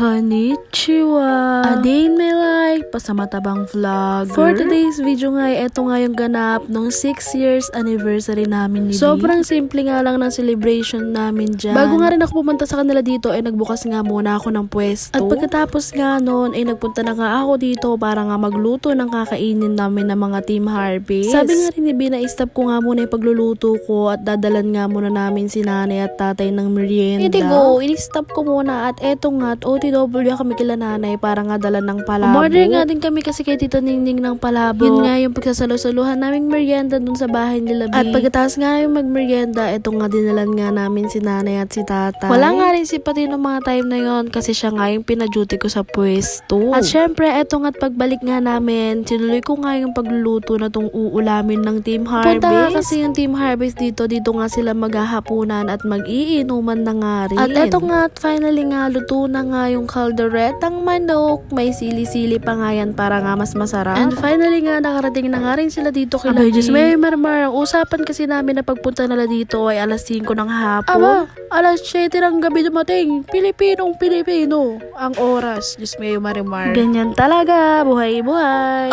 Konnichiwa! A day in my life, pasamatabang vlogger. For today's video nga, eto nga yung ganap nung 6 years anniversary namin ni Sobrang simple nga lang ng celebration namin dyan. Bago nga rin ako pumunta sa kanila dito, ay nagbukas nga muna ako ng pwesto. At pagkatapos nga noon, ay nagpunta na nga ako dito para nga magluto ng kakainin namin ng mga Team Harvest. Sabi nga rin ni Bina, stop ko nga muna yung pagluluto ko at dadalan nga muna namin si nanay at tatay ng merienda. Hindi go, i-stop ko muna at eto nga, at OTW kami kila nanay para nga dala ng palabo. Order nga din kami kasi kay Tita Ningning ng palabo. Yun nga yung pagsasalo-saluhan naming merienda dun sa bahay nila B. At pagkatapos nga yung magmerienda, eto nga dinalan nga namin si nanay at si tatay. Wala nga rin si Pati ng mga time na yon kasi siya nga yung pina-duty ko sa pwesto. At syempre, eto nga't pagbalik nga namin, sinuloy ko nga yung pagluluto na tong uulamin ng Team Harvest. Punta nga kasi yung Team Harvest dito nga sila maghahapunan at mag-iinuman na nga rin. At eto nga, at finally nga, luto na nga yung kalderetang manok. May sili-sili pa nga yan para nga mas masarap. And finally nga, nakarating na nga rin sila dito kila B. Diyos may marmar. Ang usapan kasi namin na pagpunta nila dito ay alas 5 ng hapon. Aba, alas 7 ng gabi dumating. Pilipinong-Pilipino ang oras. Diyos may marimar. Ganyan talaga. Buhay-buhay.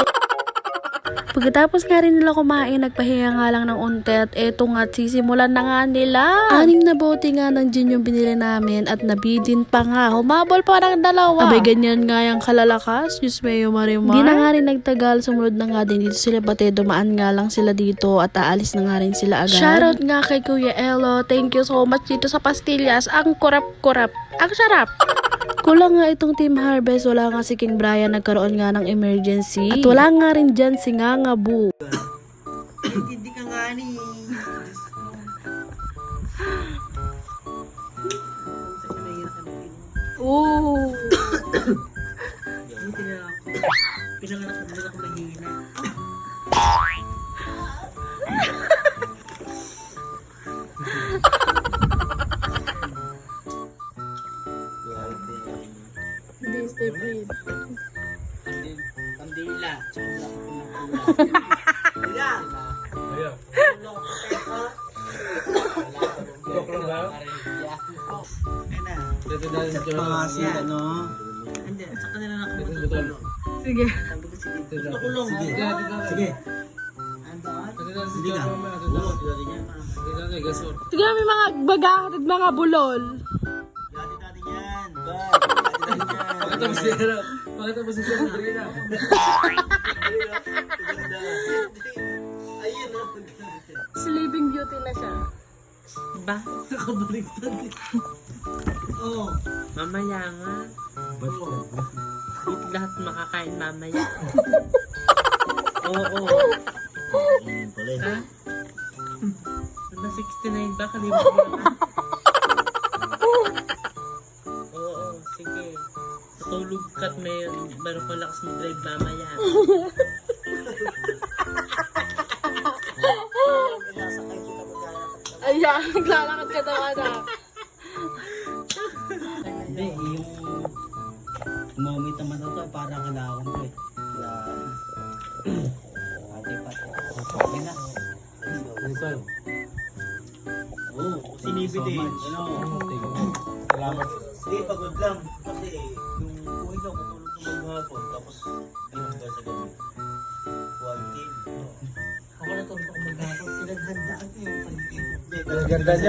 Pagkatapos nga rin nila kumain, nagpahinga nga lang ng unti at eto nga sisimulan na nga nila. 6 na bote nga ng gin yung binili namin at nabidin pa nga. Humabol pa ng 2. Abay, ganyan nga yung kalalakas. Diyos mayo marimar. Di na nga rin nagtagal. Sumunod na nga din dito sila pati. Dumaan nga lang sila dito at aalis na nga rin sila agad. Shoutout nga kay Kuya Elo. Thank you so much dito sa pastillas. Ang kurap-kurap. Ang sarap. Kulang nga itong Team Harvest, wala nga si King Brian, nagkaroon nga ng emergency. At wala nga rin dyan si Nganga Bu. Hindi ka nga ni. Oh. Pinanganak na ako mahina. Hindi, stay breathe. Kandila. Ayan. Pangasin, ano? Hindi, sa kanila nakapagpulo. Sige. Kulong. Sige. Andaan? Hindi ka. Sige, may mga baga at mga bulol. Dati-dati yan. Pakita mo si Sir Adriana. Ayun, no? Sleeping Beauty na siya. Ba? Nakabaliktad eh. Oo. Mamaya nga. Ba't lahat makakain mamaya? Oo. Ha? Diba 69 ba? Kalimutan mo na. Oo, sige. Tutulog ka't meron pa lakas mag-drive mamaya. Ayan, naglalakad ka daw, anak. Hindi, yung moment naman ito, parang kailangan ko eh. Kaya, ate pa. Okay na. Oo, sinipit eh. Salamat. Hindi, pagod lang. Kasi yung uwi ko, kutulog ko maghapon, tapos binangga sa gabi. Quality. Ako na tulog ako maghapon. Pinaghandaan ko yung pag-ibig. Pinagandaan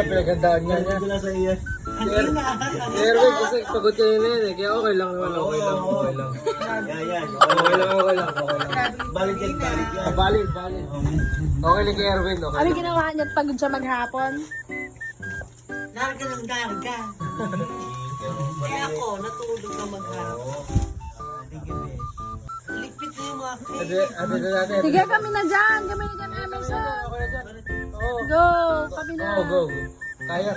niya. Hindi ko lang sa iya. Si Erwin kasi pagod kayo na yun eh. Kaya okay lang. Okay lang. Yan. Okay lang. Balik yan. Valid. Okay lang kay Erwin. Okay Ano lang. ginawa niya at pagod siya maghapon? Larga ng larga. Kaya ako, natulog na maghapon. Ligpit na yung mga Ate na natin. Sige, kami na dyan. Kami na dyan, Emerson. Oo. Go, kami na. Oo, go. Kaya.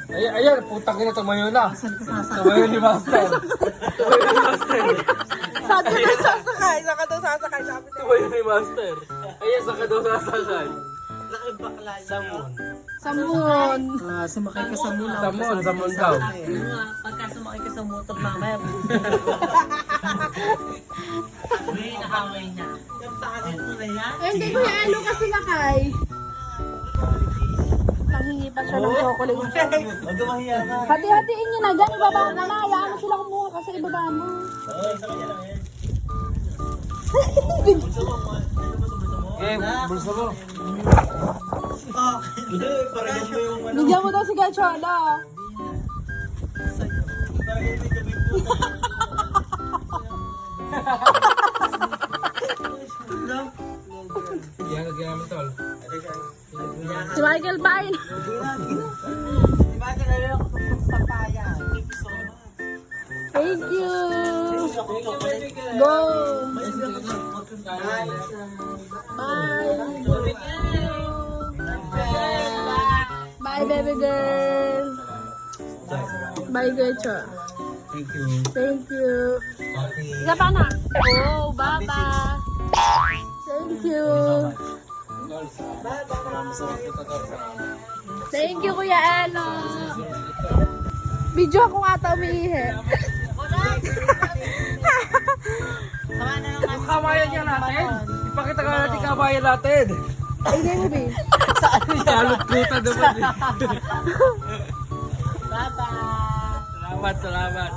Ayan, putang ina, tumayo na. Tumayo ni Master. Saan ka daw sasakay? Saan ka daw sasakay? Sabi ko. Tumayo ni Master. Ayan, saan ka daw sasakay? nakibakla niya. Samon. Samon. Sumakay ka sa mula. Samon daw. Pagka sumakay ka sa motor mamaya. May nakaway niya. Yung takit mo na yan. Eh, hindi ko yan. Ano kasi nakay? Nanghingi pa siya ng chocolate. Huwag mahiya ka. Hati-hatiin nyo na dyan. Ibaba na na. Hayaan mo sila kumuha Baka sa ibaba mo. Oo, sa kanya lang yan. Bulsa mo, ano ba ito bulsa mo? Eh, bulsa mo. Ah, parang mo yung ano. Bigyan mo daw si Gachola. Parang yung may gabing po. Yan, lagyan namin tol. Si Michael Pine. Thank you. Go. Bye, baby girl. Bye, Gacho. Thank you. Thank you. Okay. Isa pa na. Oh, baba. Thank you. Thank you, Kuya Elo. Video ako nga ata umiihi. Yung kabayan niya natin. Ipakita ka natin kabayan natin. Ay, hindi mo, babe. Kalot puta naman eh. Bye-bye. Salamat. Salamat.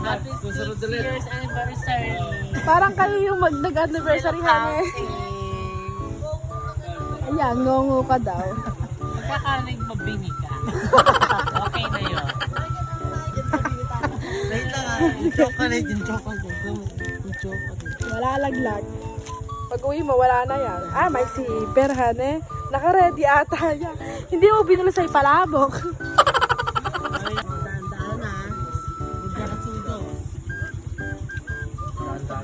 Happy Susunod 6 ulit. years anniversary. Parang kayo yung nag-anniversary kami. Ayan, ngongo ka daw. Magkakanig mabingi ka. Okay na yun. Wait lang ah. Yung chocolate, yung chocolate. Wala laglag. Pag uwi mo, wala na yan. Ah, may zipper, hane. Naka-ready ata yan. Hindi mo binula sa ipalabok.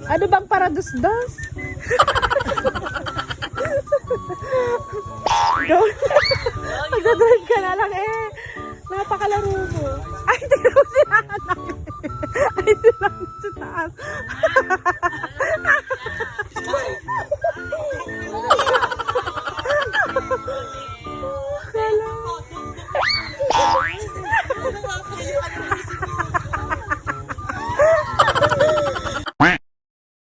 Ano bang paradus-dos? Go. Magdadrive ka na lang eh. Napakalaro mo. Ay, tingnan mo si Anak. Ay, tingnan mo sa taas.